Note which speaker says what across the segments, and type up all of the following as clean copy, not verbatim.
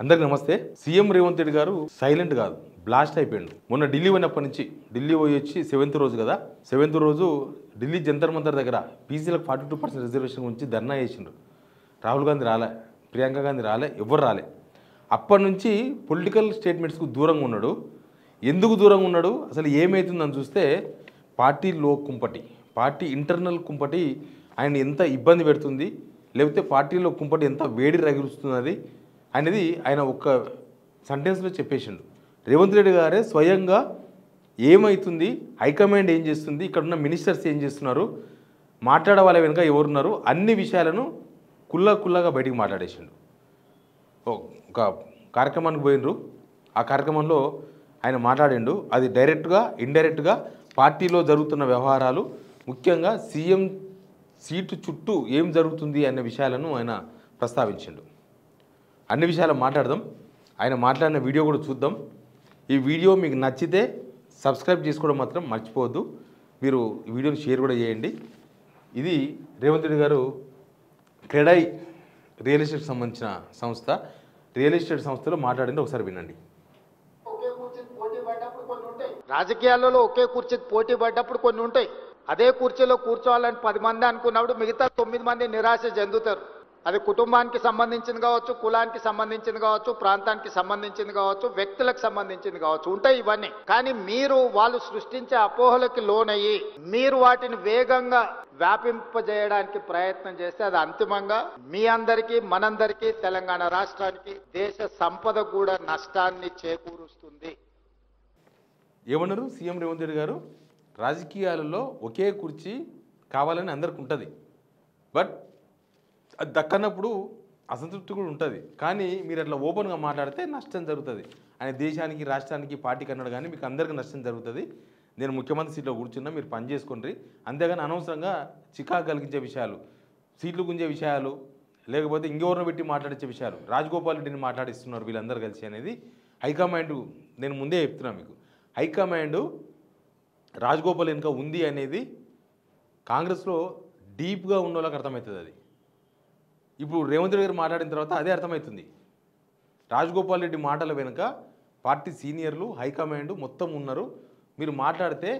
Speaker 1: అందరికీ నమస్తే. సీఎం రేవంత్ రెడ్డి గారు సైలెంట్ కాదు, బ్లాస్ట్ అయిపోయిండు. మొన్న ఢిల్లీ పోయినప్పటి నుంచి, ఢిల్లీ పోయి వచ్చి 7th రోజు కదా, 7th రోజు ఢిల్లీ జంతర్ మంతర్ దగ్గర పీసీలకు 42% రిజర్వేషన్ గురించి ధర్నా చేసిండ్రు. రాహుల్ గాంధీ రాలే, ప్రియాంక గాంధీ రాలే, ఎవ్వరు రాలే. అప్పటి నుంచి పొలిటికల్ స్టేట్మెంట్స్కు దూరంగా ఉన్నాడు. ఎందుకు దూరంగా ఉన్నాడు, అసలు ఏమవుతుందని చూస్తే పార్టీలో కుంపటి, పార్టీ ఇంటర్నల్ కుంపటి ఆయన ఎంత ఇబ్బంది పెడుతుంది, లేకపోతే పార్టీలో కుంపటి ఎంత వేడి రగిలుస్తున్నది అనేది ఆయన ఒక్క సెంటెన్స్లో చెప్పేసిండు. రేవంత్ రెడ్డి గారే స్వయంగా ఏమవుతుంది, హైకమాండ్ ఏం చేస్తుంది, ఇక్కడున్న మినిస్టర్స్ ఏం చేస్తున్నారు, మాట్లాడే వాళ్ళ వెనుక ఎవరున్నారు, అన్ని విషయాలను కుల్లగా బయటికి మాట్లాడేసిండు. ఒక కార్యక్రమానికి పోయినరు, ఆ కార్యక్రమంలో ఆయన మాట్లాడిండు. అది డైరెక్ట్గా ఇండైరెక్ట్గా పార్టీలో జరుగుతున్న వ్యవహారాలు, ముఖ్యంగా సీఎం సీటు చుట్టూ ఏం జరుగుతుంది అనే విషయాలను ఆయన ప్రస్తావించిండు. అన్ని విషయాలు మాట్లాడదాం. ఆయన మాట్లాడిన వీడియో కూడా చూద్దాం. ఈ వీడియో మీకు నచ్చితే సబ్స్క్రైబ్ చేసుకోవడం మాత్రం మర్చిపోవద్దు. మీరు ఈ వీడియోని షేర్ కూడా చేయండి. ఇది రేవంత్ రెడ్డి గారు క్రెడై రియల్ ఎస్టేట్ సంబంధించిన సంస్థ, రియల్ ఎస్టేట్ సంస్థలో మాట్లాడింది, ఒకసారి వినండి.
Speaker 2: రాజకీయాలలో ఒకే కుర్చీకి పోటీ పడ్డప్పుడు కొన్ని ఉంటాయి. అదే కుర్చీలో కూర్చోవాలని 10 మంది అనుకున్నప్పుడు మిగతా 9 మంది నిరాశ చెందుతారు. అది కుటుంబానికి సంబంధించింది కావచ్చు, కులానికి సంబంధించింది కావచ్చు, ప్రాంతానికి సంబంధించింది కావచ్చు, వ్యక్తులకు సంబంధించింది కావచ్చు, ఉంటాయి ఇవన్నీ. కానీ మీరు వాళ్ళు సృష్టించే అపోహలకి లోనయ్యి మీరు వాటిని వేగంగా వ్యాపింపజేయడానికి ప్రయత్నం చేస్తే అది అంతిమంగా మీ అందరికీ, మనందరికీ, తెలంగాణ రాష్ట్రానికి, దేశ సంపద కూడా నష్టాన్ని చేకూరుస్తుంది.
Speaker 1: ఏమన్నారు సీఎం రేవంత్ రెడ్డి గారు? రాజకీయాలలో ఒకే కుర్చీ కావాలని అందరికి ఉంటుంది, బట్ అది దక్కనప్పుడు అసంతృప్తి కూడా ఉంటుంది. కానీ మీరు అట్లా ఓపెన్గా మాట్లాడితే నష్టం జరుగుతుంది. ఆయన దేశానికి, రాష్ట్రానికి, పార్టీకి అన్నాడు, కానీ మీకు అందరికీ నష్టం జరుగుతుంది. నేను ముఖ్యమంత్రి సీట్లో కూర్చున్నా, మీరు పని చేసుకోండి. అంతేగాని అనవసరంగా చికాకు కలిగించే విషయాలు, సీట్లు గుంజే విషయాలు, లేకపోతే ఇంకెవరిని పెట్టి మాట్లాడించే విషయాలు, రాజగోపాల్ రెడ్డిని మాట్లాడిస్తున్నారు వీళ్ళందరూ కలిసి అనేది హైకమాండ్. నేను ముందే చెప్తున్నాను మీకు, హైకమాండ్ రాజగోపాల్ వెనుక ఉంది అనేది కాంగ్రెస్లో డీప్గా ఉన్న వాళ్ళకి అర్థమవుతుంది. అది ఇప్పుడు రేవంత్ రెడ్డి గారు మాట్లాడిన తర్వాత అదే అర్థమవుతుంది. రాజగోపాల్ రెడ్డి మాటల వెనుక పార్టీ సీనియర్లు, హైకమాండ్ మొత్తం ఉన్నారు. మీరు మాట్లాడితే,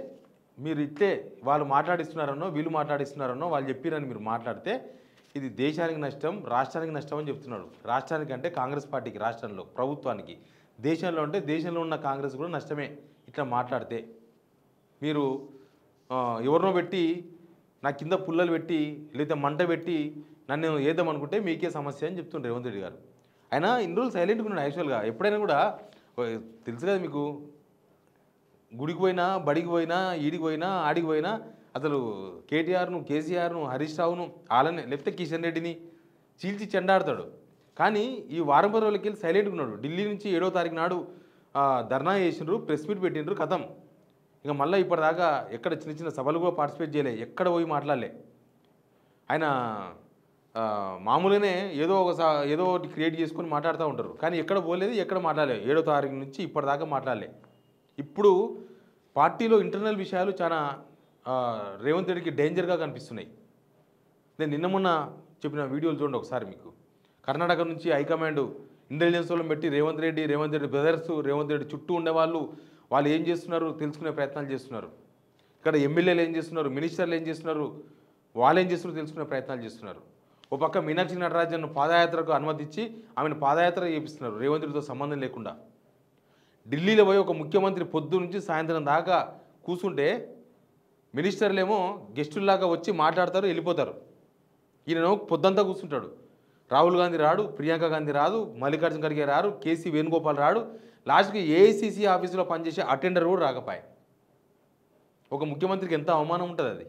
Speaker 1: మీరు ఇట్లే వాళ్ళు మాట్లాడిస్తున్నారనో వీళ్ళు మాట్లాడిస్తున్నారనో వాళ్ళు చెప్పిరని మీరు మాట్లాడితే ఇది దేశానికి నష్టం, రాష్ట్రానికి నష్టం అని చెప్తున్నాడు. రాష్ట్రానికి అంటే కాంగ్రెస్ పార్టీకి, రాష్ట్రంలో ప్రభుత్వానికి, దేశంలో అంటే దేశంలో ఉన్న కాంగ్రెస్ కూడా నష్టమే ఇట్లా మాట్లాడితే. మీరు ఎవరినో పెట్టి నా కింద పుల్లలు పెట్టి లేదా మంట పెట్టి నన్ను ఏద్దామనుకుంటే మీకే సమస్య అని చెప్తుండ్రు రేవంత్ రెడ్డి గారు. ఆయన ఇన్ని రోజులు సైలెంట్గా ఉన్నాడు. యాక్చువల్గా ఎప్పుడైనా కూడా తెలుసు కదా మీకు, గుడికి పోయినా, బడికి పోయినా, ఈడికి పోయినా, ఆడికి పోయినా అసలు కేటీఆర్ను, కేసీఆర్ను, హరీష్ రావును, వాళ్ళని లేకపోతే కిషన్ రెడ్డిని చీల్చి చెండాడతాడు. కానీ ఈ వారం 10 రోజులకి వెళ్ళి సైలెంట్గా ఉన్నాడు. ఢిల్లీ నుంచి 7వ తారీఖు నాడు ధర్నా చేసిండ్రు, ప్రెస్ మీట్ పెట్టిండ్రు, కథం. ఇక మళ్ళీ ఇప్పటిదాకా ఎక్కడ చిన్న చిన్న సభలు కూడా పార్టిసిపేట్ చేయలే, ఎక్కడ పోయి మాట్లాడలే. ఆయన మామూలుగానే ఏదో ఒకటి క్రియేట్ చేసుకొని మాట్లాడుతూ ఉంటారు, కానీ ఎక్కడ పోలేదు, ఎక్కడ మాట్లాడలేదు. 7వ తారీఖు నుంచి ఇప్పటిదాకా మాట్లాడలే. ఇప్పుడు పార్టీలో ఇంటర్నల్ విషయాలు చాలా రేవంత్ రెడ్డికి డేంజర్గా కనిపిస్తున్నాయి. నేను నిన్న మొన్న చెప్పిన వీడియోలు చూడండి ఒకసారి. మీకు కర్ణాటక నుంచి హైకమాండ్ ఇంటెలిజెన్స్ వాళ్ళని పెట్టి రేవంత్ రెడ్డి బ్రదర్స్, రేవంత్ రెడ్డి చుట్టూ ఉండేవాళ్ళు, వాళ్ళు ఏం చేస్తున్నారు తెలుసుకునే ప్రయత్నాలు చేస్తున్నారు. ఇక్కడ ఎమ్మెల్యేలు ఏం చేస్తున్నారు, మినిస్టర్లు ఏం చేస్తున్నారు, వాళ్ళు ఏం చేస్తున్నారు తెలుసుకునే ప్రయత్నాలు చేస్తున్నారు. ఓ పక్క మీనాక్షి నటరాజన్ పాదయాత్రకు అనుమతించి ఆమెను పాదయాత్ర చేపిస్తున్నారు రేవంత్ రెడ్డితో సంబంధం లేకుండా. ఢిల్లీలో పోయి ఒక ముఖ్యమంత్రి పొద్దు నుంచి సాయంత్రం దాకా కూర్చుంటే మినిస్టర్లేమో గెస్టుల్లాగా వచ్చి మాట్లాడతారు, వెళ్ళిపోతారు. ఈయన పొద్దంతా కూర్చుంటాడు. రాహుల్ గాంధీ రాడు, ప్రియాంక గాంధీ రాదు, మల్లికార్జున ఖర్గే రాడు, కేసీ వేణుగోపాల్ రాడు, లాస్ట్కి ఏఐసీసీ ఆఫీసులో పనిచేసే అటెండర్ కూడా రాకపోయే. ఒక ముఖ్యమంత్రికి ఎంత అవమానం ఉంటుంది అది.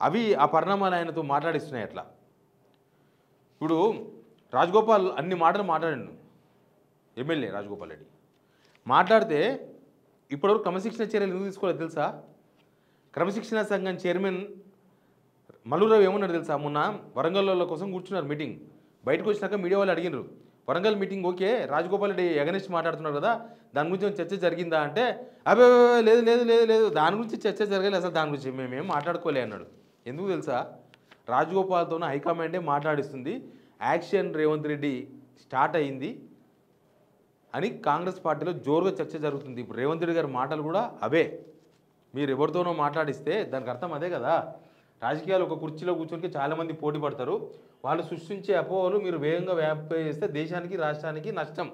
Speaker 1: అవి ఆ పరిణామాలు ఆయనతో మాట్లాడిస్తున్నాయి. అట్లా ఇప్పుడు రాజగోపాల్ అన్ని మాటలు మాట్లాడండు, ఎమ్మెల్యే రాజగోపాల్ రెడ్డి మాట్లాడితే ఇప్పటివరకు క్రమశిక్షణ చర్యలు ఎందుకు తీసుకోలేదు తెలుసా? క్రమశిక్షణ సంఘం చైర్మన్ మల్లురావు ఏమన్నాడు తెలుసా? మొన్న వరంగల్ కోసం కూర్చున్నారు మీటింగ్, బయటకు వచ్చినాక మీడియా వాళ్ళు అడిగినారు, Warangal meeting okay, Rajagopal Reddy against మాట్లాడుతున్నారు కదా, దాని గురించి చర్చ జరిగిందా అంటే, అబే లేదు లేదు లేదు లేదు దాని గురించి చర్చ జరగలేదు, అసలు దాని గురించి మేమేం మాట్లాడుకోలే అన్నాడు. ఎందుకు తెలుసా? రాజగోపాల్తో హైకమాండే మాట్లాడిస్తుంది. యాక్షన్ రేవంత్ రెడ్డి స్టార్ట్ అయింది అని కాంగ్రెస్ పార్టీలో జోరుగా చర్చ జరుగుతుంది. ఇప్పుడు రేవంత్ రెడ్డి గారి మాటలు కూడా అవే. మీరు ఎవరితోనో మాట్లాడిస్తే దానికి అర్థం అదే కదా. రాజకీయాలు ఒక కుర్చీలో కూర్చొని చాలామంది పోటీ పడతారు. వాళ్ళు సృష్టించే అపోహలు మీరు వేగంగా వ్యాపింపజేస్తే దేశానికి రాష్ట్రానికి నష్టం.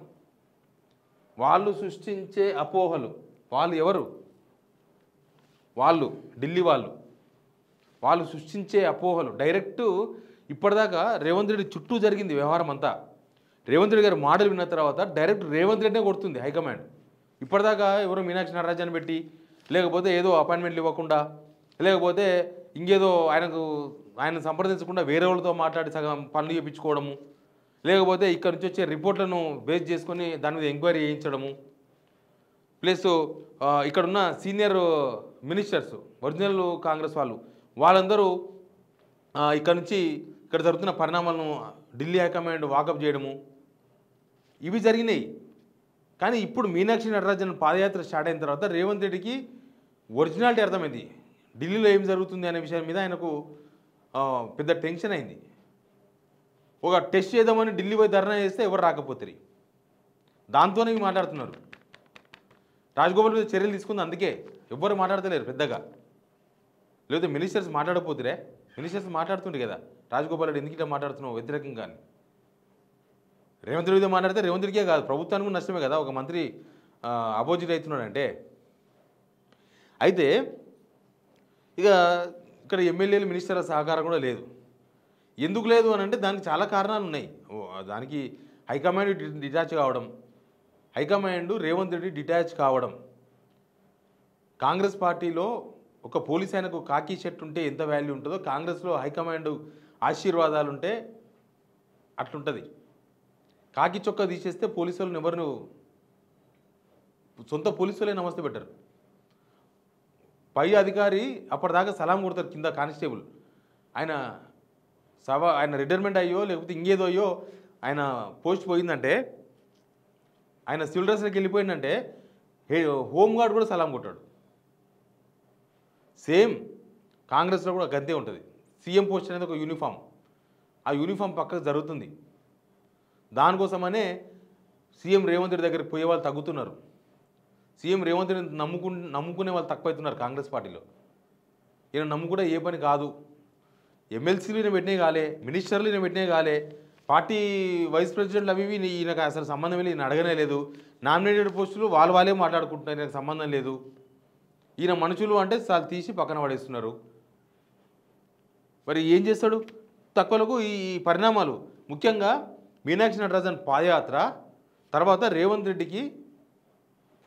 Speaker 1: వాళ్ళు సృష్టించే అపోహలు, వాళ్ళు ఎవరు? వాళ్ళు ఢిల్లీ వాళ్ళు సృష్టించే అపోహలు డైరెక్ట్ ఇప్పటిదాకా రేవంత్ రెడ్డి చుట్టూ జరిగింది వ్యవహారం అంతా. రేవంత్ రెడ్డి గారు మాటలు విన్న తర్వాత డైరెక్ట్ రేవంత్ రెడ్డినే కొడుతుంది హైకమాండ్. ఇప్పటిదాకా ఎవరో మీనాక్షి నటరాజన్ పెట్టి, లేకపోతే ఏదో అపాయింట్మెంట్లు ఇవ్వకుండా, లేకపోతే ఇంకేదో ఆయన సంప్రదించకుండా వేరే వాళ్ళతో మాట్లాడి సగం పనులు చేయించుకోవడము, లేకపోతే ఇక్కడ నుంచి వచ్చే రిపోర్ట్లను బేస్ చేసుకొని దాని మీద ఎంక్వైరీ చేయించడము, ప్లస్ ఇక్కడున్న సీనియర్ మినిస్టర్స్ ఒరిజినల్ కాంగ్రెస్ వాళ్ళందరూ ఇక్కడ జరుగుతున్న పరిణామాలను ఢిల్లీ హైకమాండ్ వాకప్ చేయడము, ఇవి జరిగినాయి. కానీ ఇప్పుడు మీనాక్షి నటరాజన్ పాదయాత్ర స్టార్ట్ అయిన తర్వాత రేవంత్ రెడ్డికి ఒరిజినాలిటీ అర్థమైంది. ఢిల్లీలో ఏం జరుగుతుంది అనే విషయం మీద ఆయనకు పెద్ద టెన్షన్ అయింది. ఒక టెస్ట్ చేద్దామని ఢిల్లీ పోయి ధర్నా చేస్తే ఎవరు రాకపోతారు. దాంతోనే మాట్లాడుతున్నారు. రాజగోపాల్ మీద చర్యలు తీసుకుంది, అందుకే ఎవ్వరు మాట్లాడతలేరు పెద్దగా. లేకపోతే మినిస్టర్స్ మాట్లాడకపోతురే, మినిస్టర్స్ మాట్లాడుతుండే కదా, రాజగోపాల్ రెడ్డి ఎందుకు ఇట్లా మాట్లాడుతున్నావు వ్యతిరేకంగా అని. రేవంత్ రెడ్డితో మాట్లాడితే రేవంత్ రెడ్డికే కాదు ప్రభుత్వానికి నష్టమే కదా ఒక మంత్రి అపోజిట్ అవుతున్నాడంటే. అయితే ఇక్కడ ఎమ్మెల్యేలు మినిస్టర్ల సహకారం కూడా లేదు. ఎందుకు లేదు అని అంటే దానికి చాలా కారణాలు ఉన్నాయి. దానికి హైకమాండ్ డిటాచ్ కావడం, హైకమాండ్ రేవంత్ రెడ్డి డిటాచ్ కావడం. కాంగ్రెస్ పార్టీలో ఒక పోలీస్ ఆయనకు కాకి షర్ట్ ఉంటే ఎంత వాల్యూ ఉంటుందో కాంగ్రెస్లో హైకమాండ్ ఆశీర్వాదాలు ఉంటే అట్లుంటుంది. కాకి చొక్కా తీసేస్తే పోలీసు వాళ్ళని ఎవరు సొంత పోలీసు వాళ్ళే నమస్తే పెట్టారు. పై అధికారి అప్పటిదాకా సలాం కొడతారు, కింద కానిస్టేబుల్ ఆయన రిటైర్మెంట్ అయ్యో లేకపోతే ఇంకేదో అయ్యో ఆయన పోస్ట్ పోయిందంటే, ఆయన సివిల్ డ్రెస్లోకి వెళ్ళిపోయిందంటే హోంగార్డ్ కూడా సలాం కొట్టాడు. సేమ్ కాంగ్రెస్లో కూడా గంతే ఉంటుంది. సీఎం పోస్ట్ అనేది ఒక యూనిఫామ్, ఆ యూనిఫామ్ పక్కకు జరుగుతుంది. దానికోసమనే సీఎం రేవంత్ రెడ్డి దగ్గరికి పోయే వాళ్ళు తగ్గుతున్నారు. సీఎం రేవంత్ రెడ్డి నమ్ముకునే వాళ్ళు తక్కువవుతున్నారు కాంగ్రెస్ పార్టీలో. ఈయన నమ్ముకుంటే ఏ పని కాదు. ఎమ్మెల్సీలు ఈయన పెట్టినే కాలే, మినిస్టర్లు ఈయన పెట్టినే కాలే, పార్టీ వైస్ ప్రెసిడెంట్లు అవి ఈయనకు అసలు సంబంధం లేదు, ఈయన అడగనే లేదు. నామినేటెడ్ పోస్టులు వాళ్ళే మాట్లాడుకుంటున్నారు, ఈయనకు సంబంధం లేదు. ఈయన మనుషులు అంటే చాలా తీసి పక్కన పడేస్తున్నారు. మరి ఏం చేస్తాడు? తక్కువలకు ఈ పరిణామాలు, ముఖ్యంగా మీనాక్షి నటరాజన్ పాదయాత్ర తర్వాత రేవంత్ రెడ్డికి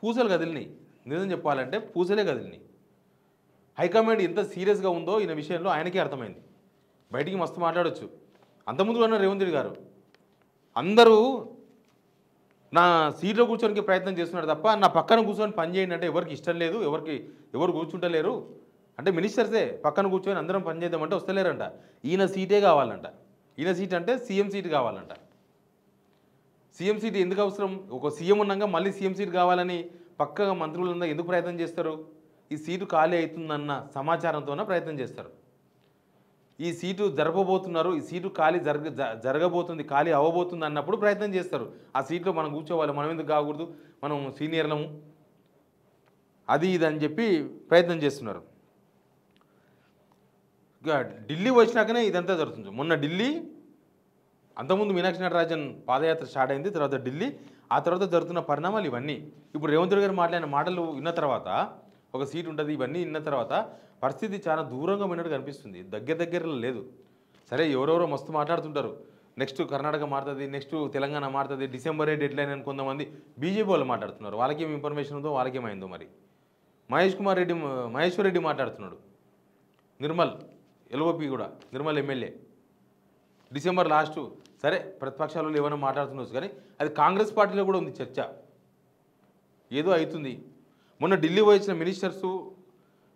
Speaker 1: పూసలు కదిలినాయి. నిజం చెప్పాలంటే పూసలే కదిలినాయి. హైకమాండ్ ఎంత సీరియస్గా ఉందో ఈయన విషయంలో ఆయనకే అర్థమైంది. బయటికి మస్తు మాట్లాడవచ్చు. అంతకుముందు అన్న రేవంత్ రెడ్డి గారు అందరూ నా సీట్లో కూర్చోడానికి ప్రయత్నం చేస్తున్నారు తప్ప నా పక్కన కూర్చొని పని చేయండి అంటే ఎవరికి ఇష్టం లేదు, ఎవరు కూర్చుంటలేరు. అంటే మినిస్టర్సే పక్కన కూర్చొని అందరం పని చేద్దామంటే వస్తలేరంట. ఈయన సీటే కావాలంట. ఈయన సీట్ అంటే సీఎం సీట్ కావాలంట. సీఎం సీట్ ఎందుకు అవసరం? ఒక సీఎం ఉన్నాక మళ్ళీ సీఎం సీట్ కావాలని పక్కగా మంత్రులందరూ ఎందుకు ప్రయత్నం చేస్తారు? ఈ సీటు ఖాళీ అవుతుందన్న సమాచారంతోనే ప్రయత్నం చేస్తారు. ఈ సీటు జరపబోతున్నారు, ఈ సీటు జరగబోతుంది, ఖాళీ అవ్వబోతుంది అన్నప్పుడు ప్రయత్నం చేస్తారు. ఆ సీట్లో మనం కూర్చోవాలి, మనం ఎందుకు కాకూడదు, మనం సీనియర్లము, అది ఇది అని చెప్పి ప్రయత్నం చేస్తున్నారు. ఇక ఢిల్లీ వచ్చినాకనే ఇదంతా జరుగుతుంది. మొన్న ఢిల్లీ, అంతకుముందు మీనాక్షి నటరాజన్ పాదయాత్ర స్టార్ట్ అయింది, తర్వాత ఢిల్లీ, ఆ తర్వాత జరుగుతున్న పరిణామాలు ఇవన్నీ. ఇప్పుడు రేవంత్ రెడ్డి గారు మాట్లాడిన మాటలు విన్న తర్వాత, ఒక సీట్ ఉంటుంది, ఇవన్నీ విన్న తర్వాత పరిస్థితి చాలా దూరంగా పోయినట్టు కనిపిస్తుంది. దగ్గరలో లేదు. సరే ఎవరెవరో మస్తు మాట్లాడుతుంటారు, నెక్స్ట్ కర్ణాటక మారుతుంది, నెక్స్ట్ తెలంగాణ మారుతుంది, డిసెంబరే డెడ్లైన్ అని కొంతమంది బీజేపీ వాళ్ళు మాట్లాడుతున్నారు. వాళ్ళకేం ఇన్ఫర్మేషన్ ఉందో వాళ్ళకేమైందో మరి. మహేశ్వర్ రెడ్డి మాట్లాడుతున్నాడు, నిర్మల్ ఎల్ఓపి కూడా, నిర్మల్ ఎమ్మెల్యే, డిసెంబర్ లాస్ట్. సరే ప్రతిపక్షాలు ఏమైనా మాట్లాడుతున్నారు కానీ అది కాంగ్రెస్ పార్టీలో కూడా ఉంది చర్చ, ఏదో అవుతుంది. మొన్న ఢిల్లీ పోయించిన మినిస్టర్సు,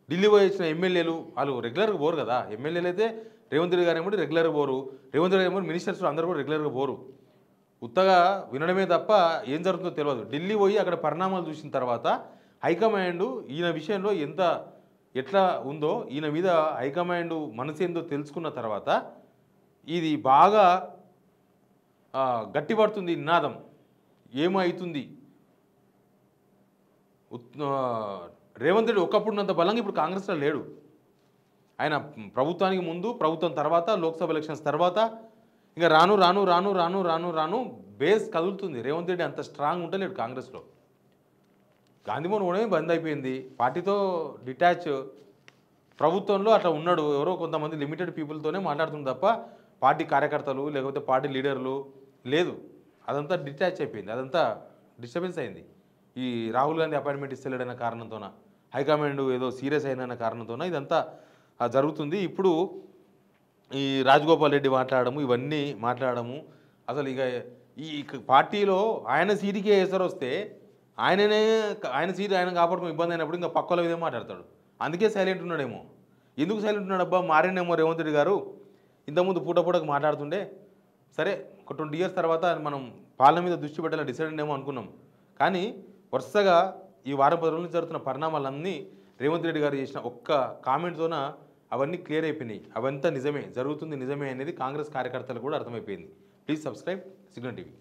Speaker 1: ఢిల్లీ పోయించిన ఎమ్మెల్యేలు వాళ్ళు రెగ్యులర్గా పోరు కదా. ఎమ్మెల్యేలు అయితే రేవంత్ రెడ్డి గారు ఏమో రెగ్యులర్గా పోరు, రేవంత్ రెడ్డి ఏమో మినిస్టర్స్ అందరూ కూడా రెగ్యులర్గా పోరు. ఉత్తగా వినడమే తప్ప ఏం జరుగుతుందో తెలియదు. ఢిల్లీ పోయి అక్కడ పరిణామాలు చూసిన తర్వాత హైకమాండ్ ఈయన విషయంలో ఎట్లా ఉందో, ఈయన మీద హైకమాండ్ మనసు ఏందో తెలుసుకున్న తర్వాత ఇది బాగా గట్టిపడుతుంది నినాదం. ఏమవుతుంది? రేవంత్ రెడ్డి ఒకప్పుడున్నంత బలంగా ఇప్పుడు కాంగ్రెస్లో లేడు. ఆయన ప్రభుత్వానికి ముందు, ప్రభుత్వం తర్వాత, లోక్సభ ఎలక్షన్స్ తర్వాత ఇంకా రాను రాను రాను రాను రాను రాను బేస్ కదులుతుంది. రేవంత్ రెడ్డి అంత స్ట్రాంగ్ ఉండలేడు కాంగ్రెస్లో. గాంధీమోహన్ కూడా బంద్ అయిపోయింది, పార్టీతో డిటాచ్. ప్రభుత్వంలో అట్లా ఉన్నాడు, ఎవరో కొంతమంది లిమిటెడ్ పీపుల్తోనే మాట్లాడుతుంది తప్ప పార్టీ కార్యకర్తలు లేకపోతే పార్టీ లీడర్లు లేదు. అదంతా డిటాచ్ అయిపోయింది, అదంతా డిస్టర్బెన్స్ అయింది. ఈ రాహుల్ గాంధీ అపాయింట్మెంట్ ఇస్తలేడన్న కారణంతోన, హైకమాండ్ ఏదో సీరియస్ అయిన కారణంతోన ఇదంతా జరుగుతుంది. ఇప్పుడు ఈ రాజగోపాల్ రెడ్డి మాట్లాడము, ఇవన్నీ మాట్లాడము, అసలు ఇక ఈ పార్టీలో ఆయన సీటుకే ఎసరు వస్తే ఆయన సీటు ఆయన కాపాడుకుని ఇబ్బంది అయినప్పుడు ఇంకా పక్కల విధంగా మాట్లాడతాడు. అందుకే సైలెంట్ ఉన్నాడేమో. ఎందుకు సైలెంట్ ఉన్నాడు? అబ్బా మారేనేమో రేవంత్ రెడ్డి గారు. ఇంతకుముందు పూటకు మాట్లాడుతుండే, సరే ఒక 20 years తర్వాత మనం పాలన మీద దృష్టి పెట్టాలని డిసైడ్ ఏమో అనుకున్నాం. కానీ వరుసగా ఈ వారం 10 రోజుల నుంచి జరుగుతున్న పరిణామాలన్నీ రేవంత్ రెడ్డి గారు చేసిన ఒక్క కామెంట్తోన అవన్నీ క్లియర్ అయిపోయినాయి. అవంతా నిజమే, జరుగుతుంది నిజమే అనేది కాంగ్రెస్ కార్యకర్తలకు కూడా అర్థమైపోయింది. Please subscribe signal TV.